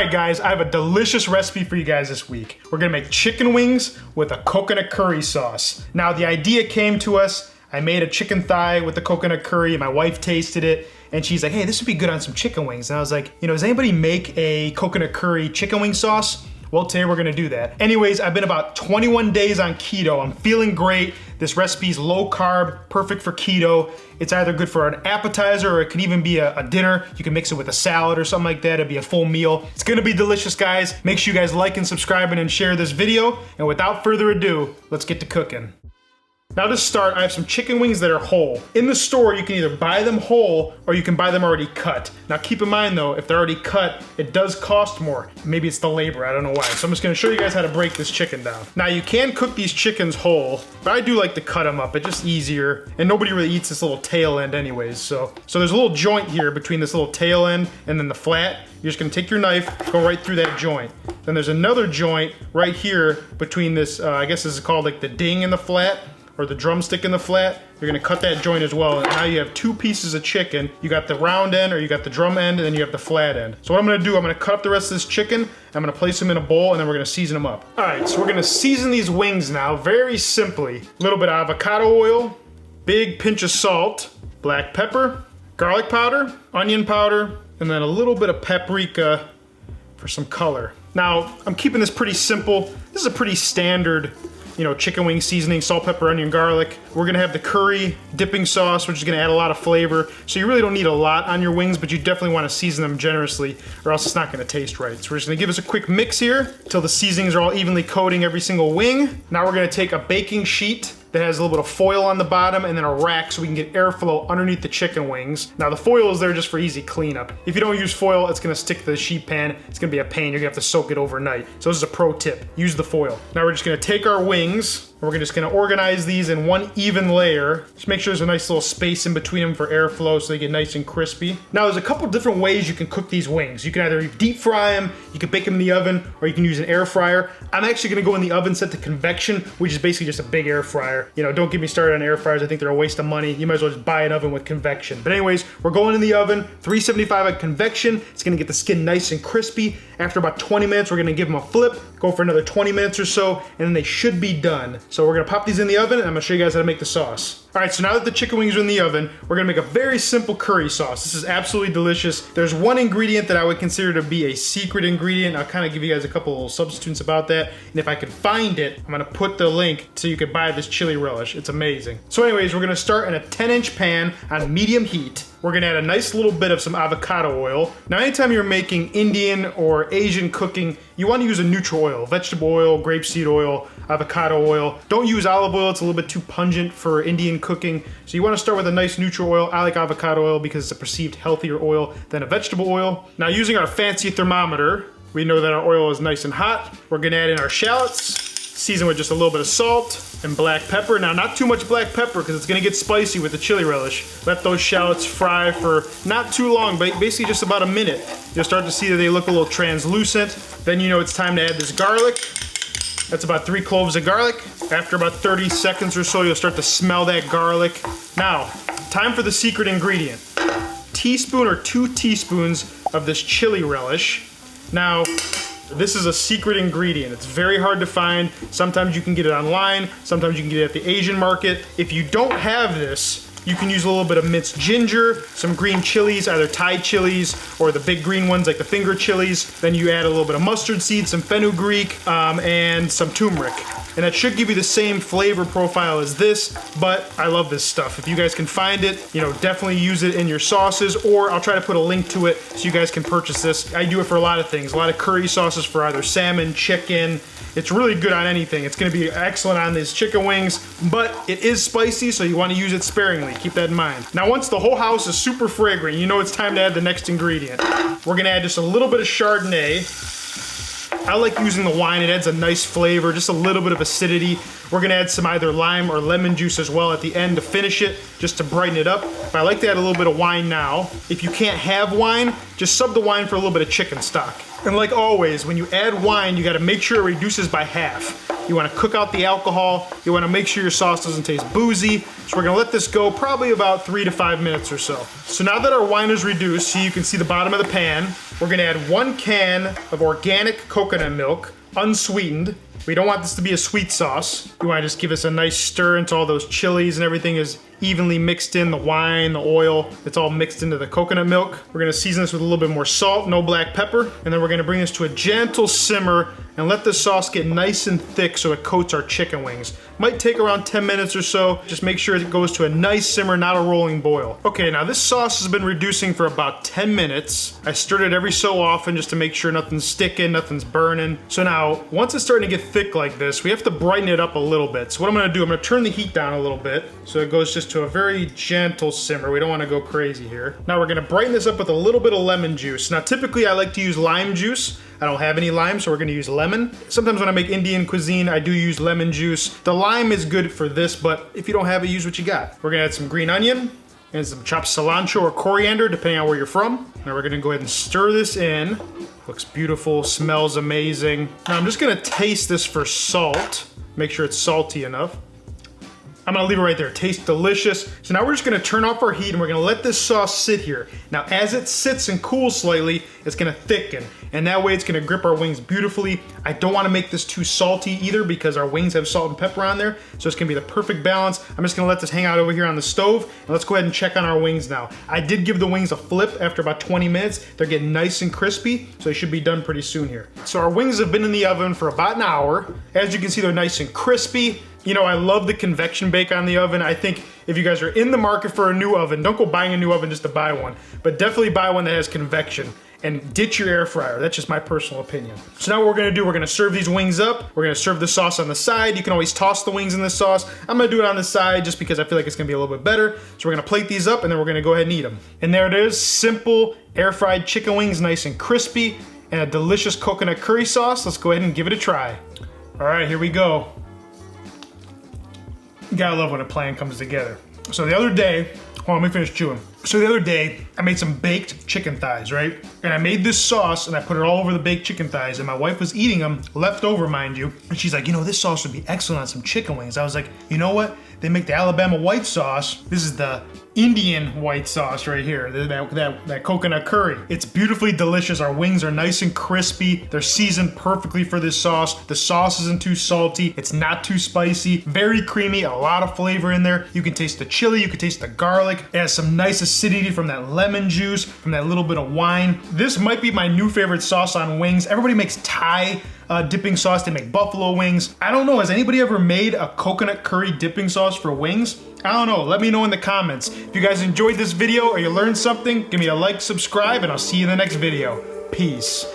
Alright guys, I have a delicious recipe for you guys this week. We're gonna make chicken wings with a coconut curry sauce. Now the idea came to us, I made a chicken thigh with the coconut curry, my wife tasted it, and she's like, hey, this would be good on some chicken wings. And I was like, does anybody make a coconut curry chicken wing sauce? Well, today we're gonna do that. Anyways, I've been about 21 days on keto. I'm feeling great. This recipe's low carb, perfect for keto. It's either good for an appetizer or it could even be a dinner. You can mix it with a salad or something like that. It'd be a full meal. It's gonna be delicious, guys. Make sure you guys like and subscribe and share this video. And without further ado, let's get to cooking. Now to start, I have some chicken wings that are whole. In the store, you can either buy them whole or you can buy them already cut. Now keep in mind though, if they're already cut, it does cost more. Maybe it's the labor, I don't know why. So I'm just gonna show you guys how to break this chicken down. Now you can cook these chickens whole, but I do like to cut them up. It's just easier, and nobody really eats this little tail end anyways. So there's a little joint here between this little tail end and then the flat. You're just gonna take your knife, go right through that joint. Then there's another joint right here between this, I guess this is called like the ding and the flat, or the drumstick in the flat. You're gonna cut that joint as well. And now you have two pieces of chicken. You got the round end, or you got the drum end, and then you have the flat end. So what I'm gonna do, I'm gonna cut up the rest of this chicken, I'm gonna place them in a bowl, and then we're gonna season them up. All right, so we're gonna season these wings now, very simply. A little bit of avocado oil, big pinch of salt, black pepper, garlic powder, onion powder, and then a little bit of paprika for some color. Now, I'm keeping this pretty simple. This is a pretty standard chicken wing seasoning, salt, pepper, onion, garlic. We're gonna have the curry dipping sauce, which is gonna add a lot of flavor. So you really don't need a lot on your wings, but you definitely wanna season them generously or else it's not gonna taste right. So we're just gonna give us a quick mix here until the seasonings are all evenly coating every single wing. Now we're gonna take a baking sheet that has a little bit of foil on the bottom and then a rack so we can get airflow underneath the chicken wings. Now the foil is there just for easy cleanup. If you don't use foil, it's gonna stick to the sheet pan. It's gonna be a pain. You're gonna have to soak it overnight. So this is a pro tip. Use the foil. Now we're just gonna take our wings, and we're just gonna organize these in one even layer. Just make sure there's a nice little space in between them for airflow so they get nice and crispy. Now there's a couple different ways you can cook these wings. You can either deep fry them, you can bake them in the oven, or you can use an air fryer. I'm actually gonna go in the oven set to convection, which is basically just a big air fryer. Don't get me started on air fryers. I think they're a waste of money. You might as well just buy an oven with convection. But anyways, we're going in the oven, 375 at convection. It's gonna get the skin nice and crispy. After about 20 minutes, we're gonna give them a flip, go for another 20 minutes or so, and then they should be done. So we're gonna pop these in the oven, and I'm gonna show you guys how to make the sauce. All right, so now that the chicken wings are in the oven, we're gonna make a very simple curry sauce. This is absolutely delicious. There's one ingredient that I would consider to be a secret ingredient. I'll kind of give you guys a couple little substitutes about that. And if I can find it, I'm gonna put the link so you can buy this chili relish. It's amazing. So anyways, we're gonna start in a 10-inch pan on medium heat. We're gonna add a nice little bit of some avocado oil. Now, anytime you're making Indian or Asian cooking, you wanna use a neutral oil, vegetable oil, grapeseed oil, avocado oil. Don't use olive oil, it's a little bit too pungent for Indian cooking. So you wanna start with a nice neutral oil. I like avocado oil because it's a perceived healthier oil than a vegetable oil. Now, using our fancy thermometer, we know that our oil is nice and hot. We're gonna add in our shallots, season with just a little bit of salt and black pepper. Now, not too much black pepper because it's gonna get spicy with the chili relish. Let those shallots fry for not too long, but basically just about a minute. You'll start to see that they look a little translucent. Then you know it's time to add this garlic. That's about 3 cloves of garlic. After about 30 seconds or so, you'll start to smell that garlic. Now, time for the secret ingredient. Teaspoon or 2 teaspoons of this chili relish. Now, this is a secret ingredient. It's very hard to find. Sometimes you can get it online. Sometimes you can get it at the Asian market. If you don't have this, you can use a little bit of minced ginger, some green chilies, either Thai chilies or the big green ones like the finger chilies. Then you add a little bit of mustard seed, some fenugreek, and some turmeric. And that should give you the same flavor profile as this, but I love this stuff. If you guys can find it, definitely use it in your sauces, or I'll try to put a link to it so you guys can purchase this. I do it for a lot of things, a lot of curry sauces for either salmon, chicken. It's really good on anything. It's gonna be excellent on these chicken wings, but it is spicy, so you wanna use it sparingly. Keep that in mind. Now, once the whole house is super fragrant, you know it's time to add the next ingredient. We're gonna add just a little bit of Chardonnay. I like using the wine, it adds a nice flavor, just a little bit of acidity. We're gonna add some either lime or lemon juice as well at the end to finish it, just to brighten it up. But I like to add a little bit of wine now. If you can't have wine, just sub the wine for a little bit of chicken stock. And like always, when you add wine, you gotta make sure it reduces by half. You wanna cook out the alcohol. You wanna make sure your sauce doesn't taste boozy. So we're gonna let this go probably about 3 to 5 minutes or so. So now that our wine is reduced, so you can see the bottom of the pan, we're gonna add 1 can of organic coconut milk, unsweetened. We don't want this to be a sweet sauce. You wanna just give us a nice stir until all those chilies and everything is evenly mixed in, the wine, the oil, it's all mixed into the coconut milk. We're gonna season this with a little bit more salt, no black pepper, and then we're gonna bring this to a gentle simmer and let the sauce get nice and thick so it coats our chicken wings. Might take around 10 minutes or so. Just make sure it goes to a nice simmer, not a rolling boil. Okay, now this sauce has been reducing for about 10 minutes. I stirred it every so often just to make sure nothing's sticking, nothing's burning. So now, once it's starting to get thick like this, we have to brighten it up a little bit. So what I'm gonna do, I'm gonna turn the heat down a little bit so it goes just to a very gentle simmer. We don't wanna go crazy here. Now we're gonna brighten this up with a little bit of lemon juice. Now typically I like to use lime juice. I don't have any lime, so we're gonna use lemon. Sometimes when I make Indian cuisine, I do use lemon juice. The lime is good for this, but if you don't have it, use what you got. We're gonna add some green onion and some chopped cilantro or coriander, depending on where you're from. Now we're gonna go ahead and stir this in. Looks beautiful, smells amazing. Now I'm just gonna taste this for salt. Make sure it's salty enough. I'm gonna leave it right there. It tastes delicious. So now we're just gonna turn off our heat and we're gonna let this sauce sit here. Now as it sits and cools slightly, it's gonna thicken. And that way it's gonna grip our wings beautifully. I don't wanna make this too salty either because our wings have salt and pepper on there. So it's gonna be the perfect balance. I'm just gonna let this hang out over here on the stove and let's go ahead and check on our wings now. I did give the wings a flip after about 20 minutes. They're getting nice and crispy, so they should be done pretty soon here. So our wings have been in the oven for about an hour. As you can see, they're nice and crispy. You know, I love the convection bake on the oven. I think if you guys are in the market for a new oven, don't go buying a new oven just to buy one, but definitely buy one that has convection and ditch your air fryer. That's just my personal opinion. So now what we're gonna do, we're gonna serve these wings up. We're gonna serve the sauce on the side. You can always toss the wings in the sauce. I'm gonna do it on the side just because I feel like it's gonna be a little bit better. So we're gonna plate these up and then we're gonna go ahead and eat them. And there it is, simple air fried chicken wings, nice and crispy, and a delicious coconut curry sauce. Let's go ahead and give it a try. All right, here we go. You gotta love when a plan comes together. So the other day, hold on, let me finish chewing. So the other day, I made some baked chicken thighs, right? And I made this sauce and I put it all over the baked chicken thighs and my wife was eating them, left over, mind you. And she's like, you know, this sauce would be excellent on some chicken wings. I was like, you know what? They make the Alabama white sauce. This is the Indian white sauce right here, that coconut curry. It's beautifully delicious. Our wings are nice and crispy. They're seasoned perfectly for this sauce. The sauce isn't too salty. It's not too spicy. Very creamy, a lot of flavor in there. You can taste the chili, you can taste the garlic. It has some nice acidity from that lemon juice, from that little bit of wine. This might be my new favorite sauce on wings. Everybody makes Thai dipping sauce. They make buffalo wings. I don't know, has anybody ever made a coconut curry dipping sauce for wings? I don't know, let me know in the comments. If you guys enjoyed this video or you learned something, give me a like, subscribe, and I'll see you in the next video. Peace.